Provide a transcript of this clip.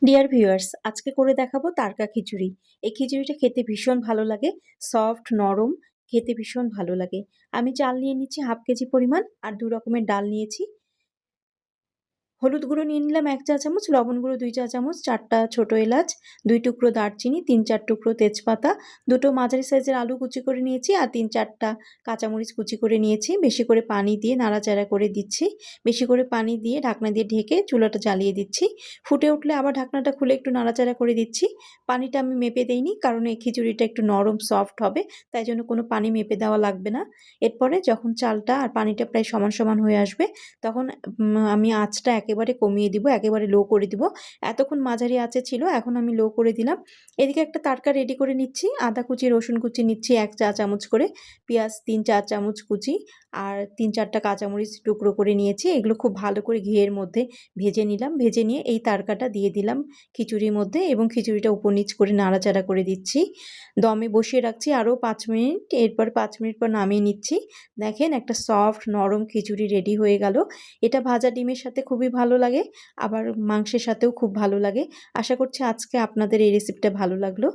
Dear viewers, আজকে করে দেখাবো তারকা খিচুড়ি। এই খিচুড়িটা খেতে ভীষণ ভালো লাগে, সফট নরম, খেতে ভীষণ ভালো লাগে। আমি চাল নিয়ে নিচ্ছি 1/2 কেজি পরিমাণ আর 2 রকমের ডাল নিয়েছি। হলুদ গুঁড়ো নিয়ে নিলাম 1 চা চামচ, লবণ গুঁড়ো 2 চা চামচ, 4টা ছোট এলাচ, 2 টুকরো দারচিনি, 3-4 টুকরো তেজপাতা, 2টো মাঝারি সাইজের আলু কুচি করে নিয়েছি আর 3-4টা কাঁচামরিচ কুচি করে নিয়েছি। বেশি করে পানি দিয়ে নাড়াচাড়া করে দিচ্ছি। বেশি করে পানি দিয়ে ঢাকনা দিয়ে ঢেকে চুলাটা জ্বালিয়ে দিচ্ছি। ফুটে উঠলে আবার ঢাকনাটা খুলে একটু নাড়াচাড়া করে দিচ্ছি। পানিটা আমি মেপে দেইনি, কারণ এই খিচুড়িটা একটু নরম সফট হবে, তাই জন্য কোনো পানি মেপে দেওয়া লাগবে না। এরপরে যখন চালটা আর পানিটা প্রায় সমান সমান হয়ে আসবে, তখন আমি আঁচটা একেবারে কমিয়ে দিব, একেবারে লো করে দিব। এতক্ষণ মাঝারি আঁচে ছিল, এখন আমি লো করে দিলাম। এদিকে একটা তড়কা রেডি করে নিচ্ছি। আদা কুচি, রসুন কুচি নিচ্ছি 1 চা চামচ করে, পেঁয়াজ 3-4 চামচ কুচি আর 3-4টা কাঁচামরিচ টুকরো করে নিয়েছি। এগুলো খুব ভালো করে ঘিয়ের মধ্যে ভেজে নিলাম। ভেজে নিয়ে এই তড়কাটা দিয়ে দিলাম খিচুড়ির মধ্যে এবং খিচুড়িটা উপর নিচ করে নাড়াচাড়া করে দিচ্ছি। দমে বসিয়ে রাখছি আরও 5 মিনিট। এরপর 5 মিনিট পর নামিয়ে নিচ্ছি। দেখেন একটা সফট নরম খিচুড়ি রেডি হয়ে গেল। এটা ভাজা ডিমের সাথে খুবই ভালো লাগে, আবার মাংসের সাথেও খুব ভালো লাগে। আশা করছি আজকে আপনাদের এই রেসিপিটা ভালো লাগলো।